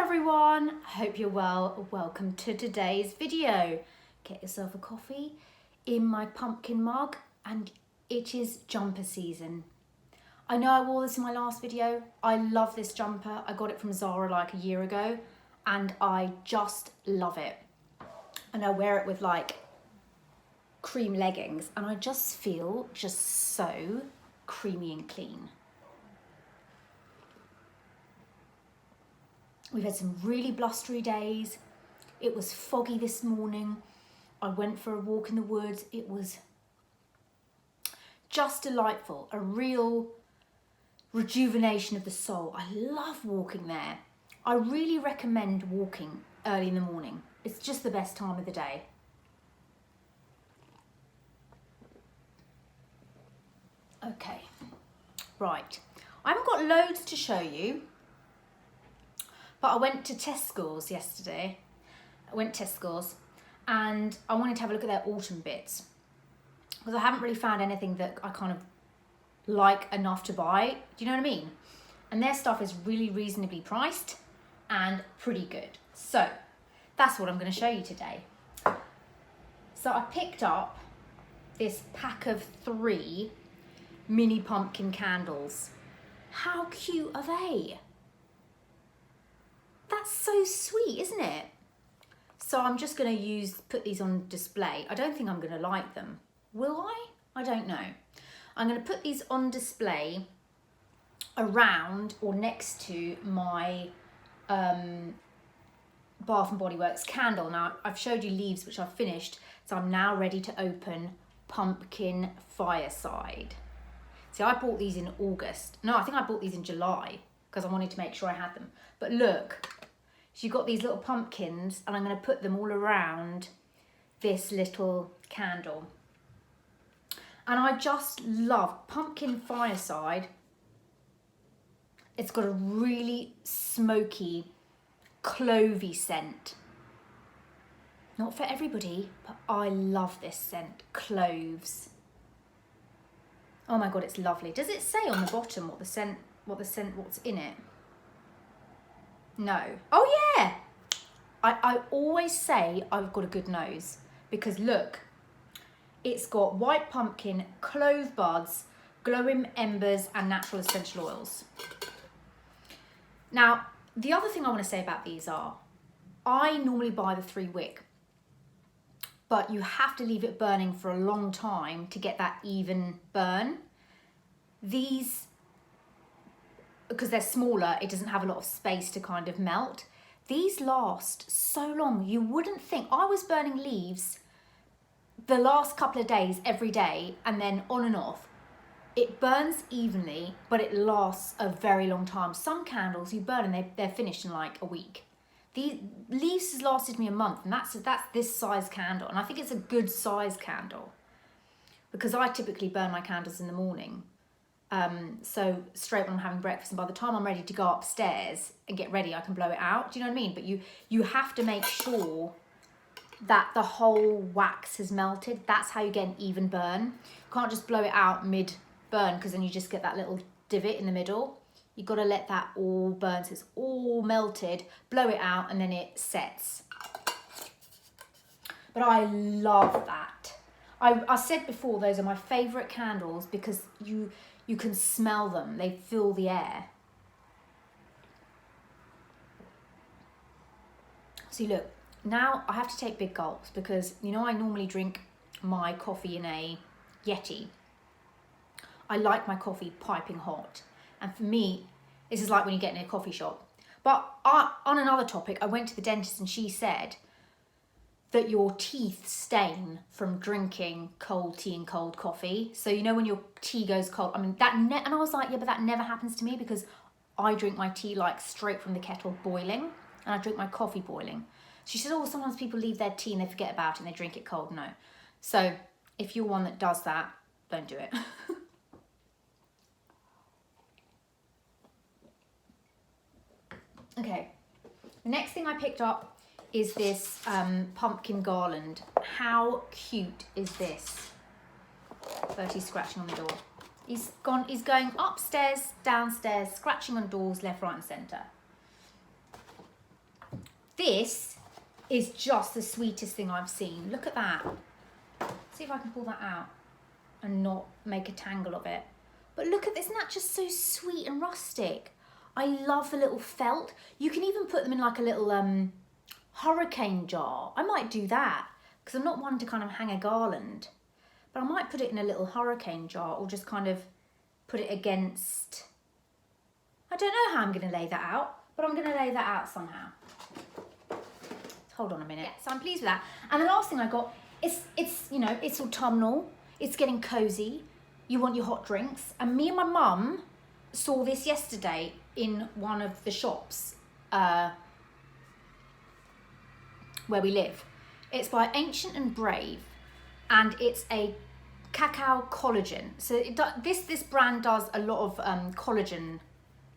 everyone, I hope you're well. Welcome to today's video. Get yourself a coffee in my pumpkin mug and it is jumper season. I know I wore this in my last video. I love this jumper. I got it from Zara like a year ago and I just love it. And I wear it with like cream leggings and I just feel just so creamy and clean. We've had some really blustery days. It was foggy this morning. I went for a walk in the woods. It was just delightful, a real rejuvenation of the soul. I love walking there. I really recommend walking early in the morning. It's just the best time of the day. Okay, right. I haven't got loads to show you. But I went to Tesco's yesterday. And I wanted to have a look at their autumn bits because I haven't really found anything that I kind of like enough to buy. Do you know what I mean? And their stuff is really reasonably priced and pretty good. So that's what I'm going to show you today. So I picked up this pack of 3 mini pumpkin candles. How cute are they? That's so sweet, isn't it? So I'm just going to put these on display. I don't think I'm going to like them. Will I? I don't know. I'm going to put these on display around or next to my Bath and Body Works candle. Now, I've showed you leaves, which I've finished. So I'm now ready to open Pumpkin Fireside. See, I bought these in August. No, I think I bought these in July because I wanted to make sure I had them. But look. So you've got these little pumpkins and I'm going to put them all around this little candle. And I just love Pumpkin Fireside. It's got a really smoky, clovey scent. Not for everybody, but I love this scent, cloves. Oh my God, it's lovely. Does it say on the bottom what's in it? No. Oh yeah! I always say I've got a good nose because look, it's got white pumpkin, clove buds, glowing embers and natural essential oils. Now, the other thing I want to say about these are, I normally buy the 3 wick, but you have to leave it burning for a long time to get that even burn. These, because they're smaller, it doesn't have a lot of space to kind of melt. These last so long. You wouldn't think. I was burning leaves the last couple of days, every day, and then on and off. It burns evenly, but it lasts a very long time. Some candles you burn and they're finished in like a week. These leaves has lasted me a month, and that's this size candle. And I think it's a good size candle because I typically burn my candles in the morning. So straight when I'm having breakfast, and by the time I'm ready to go upstairs and get ready, I can blow it out. Do you know what I mean? But you have to make sure that the whole wax has melted. That's how you get an even burn. You can't just blow it out mid-burn because then you just get that little divot in the middle. You've got to let that all burn so it's all melted, blow it out, and then it sets. But I love that. I said before, those are my favourite candles because you can smell them. They fill the air. See, look, now I have to take big gulps because, you know, I normally drink my coffee in a Yeti. I like my coffee piping hot. And for me, this is like when you get in a coffee shop. But on another topic, I went to the dentist and she said that your teeth stain from drinking cold tea and cold coffee. So you know when your tea goes cold, I mean and I was like, yeah, but that never happens to me because I drink my tea like straight from the kettle boiling and I drink my coffee boiling. She said, oh, sometimes people leave their tea and they forget about it and they drink it cold. No. So if you're one that does that, don't do it. Okay, the next thing I picked up is this pumpkin garland. How cute is this? Bertie's scratching on the door. He's going upstairs, downstairs, scratching on doors, left, right and centre. this is just the sweetest thing I've seen. Look at that. See if I can pull that out and not make a tangle of it. But look at this, isn't that just so sweet and rustic? I love the little felt. You can even put them in like a little hurricane jar. I might do that because I'm not one to kind of hang a garland. But I might put it in a little hurricane jar or just kind of put it against... I don't know how I'm going to lay that out, but I'm going to lay that out somehow. Hold on a minute. Yeah, so I'm pleased with that. And the last thing I got, it's you know, it's autumnal. It's getting cozy. You want your hot drinks. And me and my mum saw this yesterday in one of the shops where we live. It's by Ancient and Brave, and it's a cacao collagen. So this brand does a lot of collagen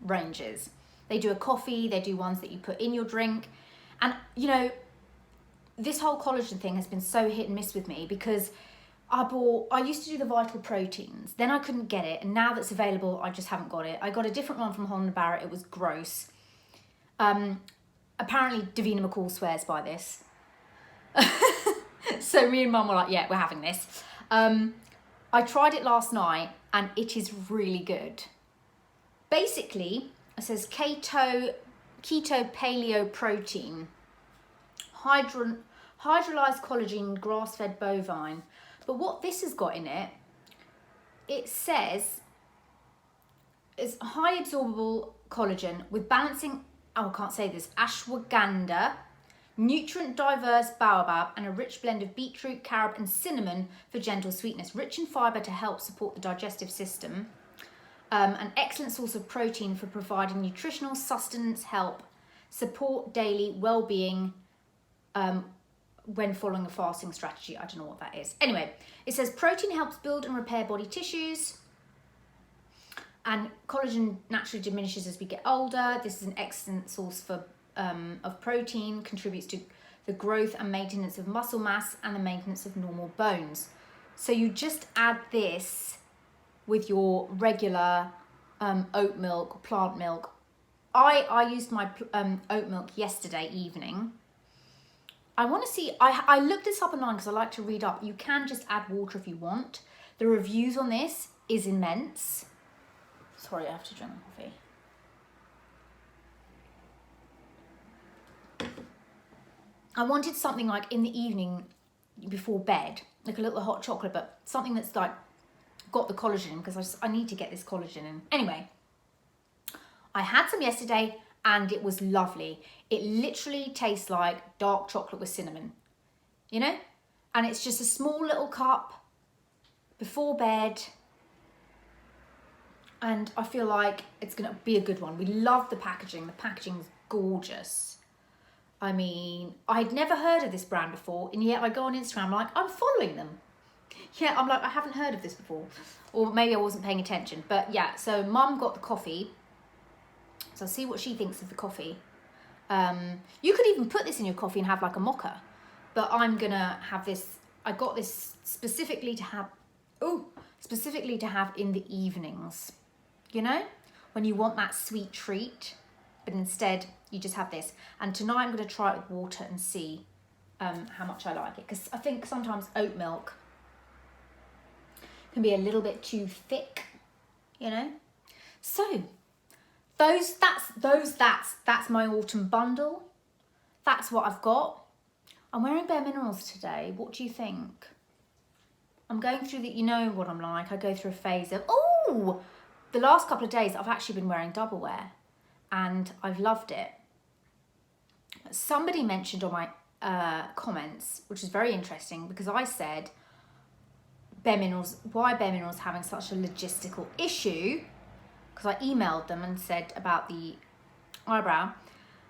ranges. They do a coffee, they do ones that you put in your drink. And you know, this whole collagen thing has been so hit and miss with me because I used to do the Vital Proteins, then I couldn't get it, and now that's available, I just haven't got it. I got a different one from Holland & Barrett, it was gross. Apparently Davina McCall swears by this. So me and Mum were like, yeah, we're having this. I tried it last night and it is really good. Basically, it says keto paleo protein, hydrolyzed collagen, grass-fed bovine. But what this has got in it, it says it's high absorbable collagen with balancing, oh, I can't say this, ashwagandha, nutrient diverse baobab, and a rich blend of beetroot, carob, and cinnamon for gentle sweetness. Rich in fiber to help support the digestive system. An excellent source of protein for providing nutritional sustenance help, support daily well-being when following a fasting strategy. I don't know what that is. Anyway, it says protein helps build and repair body tissues, and collagen naturally diminishes as we get older. This is an excellent source of protein, contributes to the growth and maintenance of muscle mass and the maintenance of normal bones. So you just add this with your regular oat milk or plant milk. I used my oat milk yesterday evening. I want to see, I looked this up online because I like to read up. You can just add water if you want. The reviews on this is immense. Sorry, I have to drink my coffee. I wanted something like in the evening before bed, like a little hot chocolate, but something that's like got the collagen in, because I need to get this collagen in. Anyway, I had some yesterday and it was lovely. It literally tastes like dark chocolate with cinnamon, you know? And it's just a small little cup before bed. And I feel like it's gonna be a good one. We love the packaging. The packaging's gorgeous. I mean, I'd never heard of this brand before, and yet I go on Instagram, like, I'm following them. Yeah, I'm like, I haven't heard of this before. Or maybe I wasn't paying attention. But yeah, so Mum got the coffee. So I'll see what she thinks of the coffee. You could even put this in your coffee and have like a mocha. But I'm gonna have this, I got this specifically to have in the evenings. You know? When you want that sweet treat. But instead, you just have this. And tonight I'm gonna try it with water and see how much I like it. Because I think sometimes oat milk can be a little bit too thick, you know? So, that's my autumn bundle. That's what I've got. I'm wearing Bare Minerals today. What do you think? I'm going through the, you know what I'm like. I go through a phase of, oh, the last couple of days I've actually been wearing double wear and I've loved it. Somebody mentioned on my comments, which is very interesting because I said, Bare Minerals, why Bare Minerals having such a logistical issue? Because I emailed them and said about the eyebrow,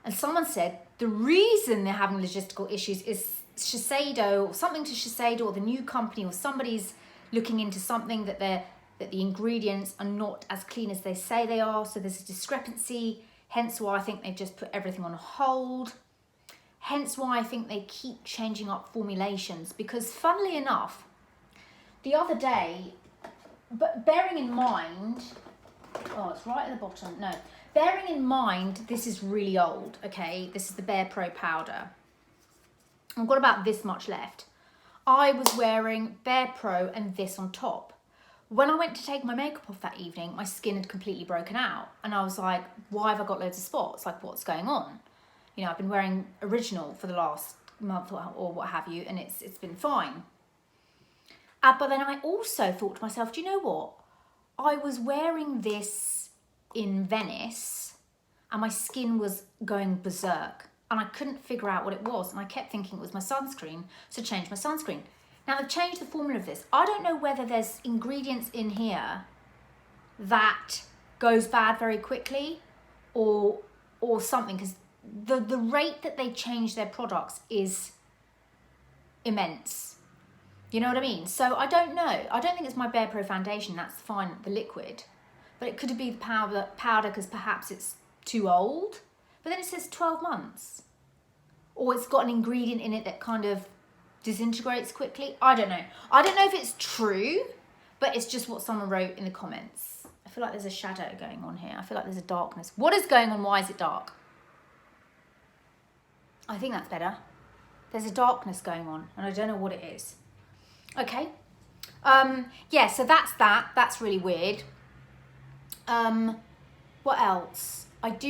and someone said the reason they're having logistical issues is Shiseido, or something to Shiseido, or the new company, or somebody's looking into something that the ingredients are not as clean as they say they are, so there's a discrepancy, hence why I think they've just put everything on hold, hence why I think they keep changing up formulations, because funnily enough, the other day, but bearing in mind, oh, it's right at the bottom. No, Bearing in mind, this is really old, okay? This is the Bare Pro powder. I've got about this much left. I was wearing Bare Pro and this on top. When I went to take my makeup off that evening, my skin had completely broken out. And I was like, why have I got loads of spots? Like, what's going on? You know, I've been wearing Original for the last month or what have you, and it's been fine. But then I also thought to myself, do you know what? I was wearing this in Venice and my skin was going berserk and I couldn't figure out what it was, and I kept thinking it was my sunscreen, so changed my sunscreen. Now they've changed the formula of this. I don't know whether there's ingredients in here that goes bad very quickly or something, because the rate that they change their products is immense. You know what I mean? So I don't know. I don't think it's my Bare Pro foundation. That's fine, the liquid. But it could be the powder because perhaps it's too old. But then it says 12 months. Or it's got an ingredient in it that kind of disintegrates quickly. I don't know. I don't know if it's true, but it's just what someone wrote in the comments. I feel like there's a shadow going on here. I feel like there's a darkness. What is going on? Why is it dark? I think that's better. There's a darkness going on and I don't know what it is. Okay. Yeah, so that's that. That's really weird. What else? I've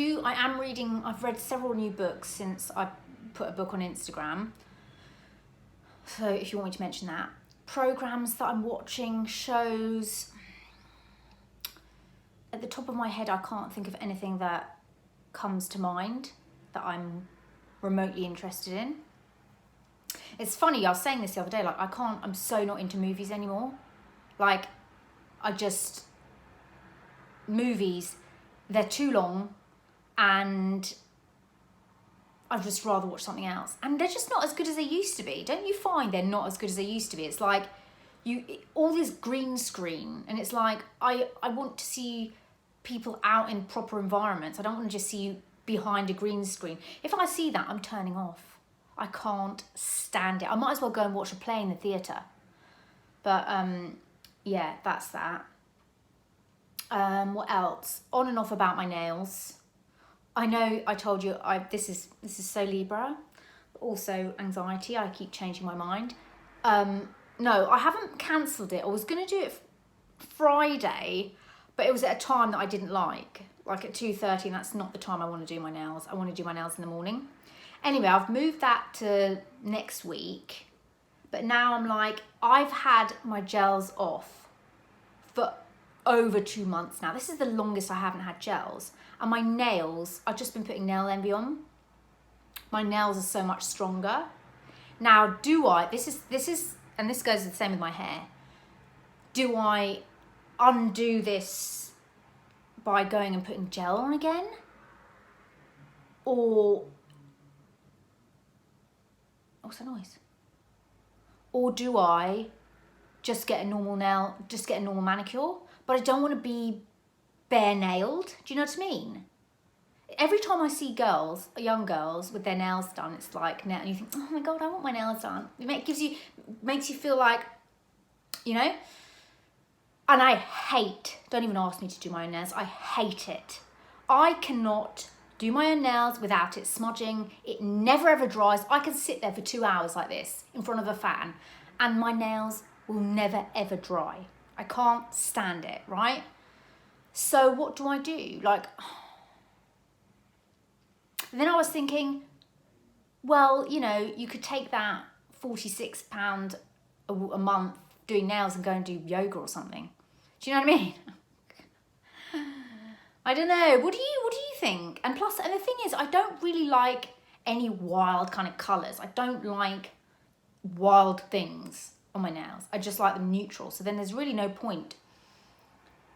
read several new books since I put a book on Instagram. So if you want me to mention that. Programs that I'm watching, shows. At the top of my head, I can't think of anything that comes to mind that I'm remotely interested in. It's funny, I was saying this the other day, like I'm so not into movies anymore. Like, movies, they're too long and I'd just rather watch something else. And they're just not as good as they used to be. Don't you find they're not as good as they used to be? It's like, all this green screen, and it's like, I want to see people out in proper environments. I don't want to just see you behind a green screen. If I see that, I'm turning off. I can't stand it. I might as well go and watch a play in the theatre. But yeah, that's that. What else? On and off about my nails. I know I told you this is so Libra, but also anxiety. I keep changing my mind. No, I haven't cancelled it. I was going to do it Friday, but it was at a time that I didn't like at 2:30, and that's not the time I want to do my nails. I want to do my nails in the morning. Anyway, I've moved that to next week, but now I'm like, I've had my gels off for over 2 months now. This is the longest I haven't had gels. And my nails, I've just been putting Nail Envy on. My nails are so much stronger. Now, this is, and this goes the same with my hair. Do I undo this by going and putting gel on again? Or, what's that noise? Or do I just get a normal manicure? But I don't want to be bare nailed. Do you know what I mean? Every time I see young girls with their nails done, it's like, and you think, oh my God, I want my nails done. It makes you feel like, you know? And I don't even ask me to do my own nails. I hate it. I cannot do my own nails without it smudging. It never ever dries. I can sit there for 2 hours like this in front of a fan and my nails will never ever dry. I can't stand it, right? So what do I do? Then I was thinking, well, you know, you could take that £46 a month doing nails and go and do yoga or something. Do you know what I mean? I don't know. What do you think? And the thing is, I don't really like any wild kind of colours. I don't like wild things on my nails. I just like them neutral. So then there's really no point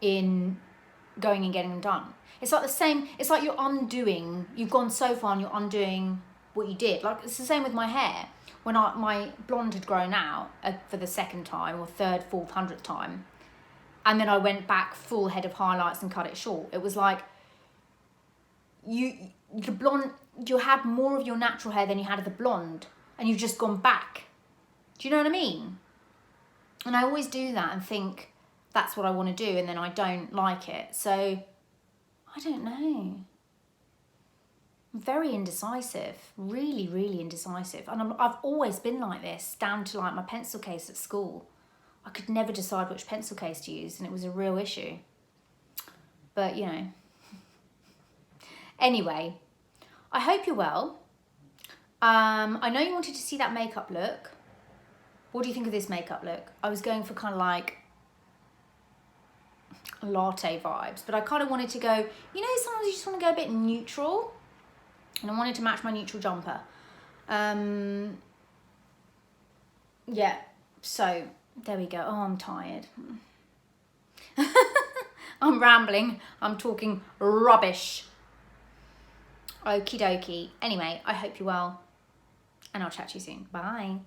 in going and getting them done. It's like the same, it's like you've gone so far and you're undoing what you did. Like, it's the same with my hair. When my blonde had grown out for the second time or third, fourth, 100th time, and then I went back full head of highlights and cut it short. It was like, you had more of your natural hair than you had of the blonde, and you've just gone back. Do you know what I mean? And I always do that and think that's what I want to do, and then I don't like it. So I don't know. I'm very indecisive, really, really indecisive. And I've always been like this, down to like my pencil case at school. I could never decide which pencil case to use, and it was a real issue. But, you know. Anyway, I hope you're well. I know you wanted to see that makeup look. What do you think of this makeup look? I was going for kind of like latte vibes, but I kind of wanted to go, you know, sometimes you just want to go a bit neutral, and I wanted to match my neutral jumper. Yeah, so there we go. Oh, I'm tired. I'm rambling. I'm talking rubbish. Okie dokie. Anyway, I hope you're well, and I'll chat to you soon. Bye.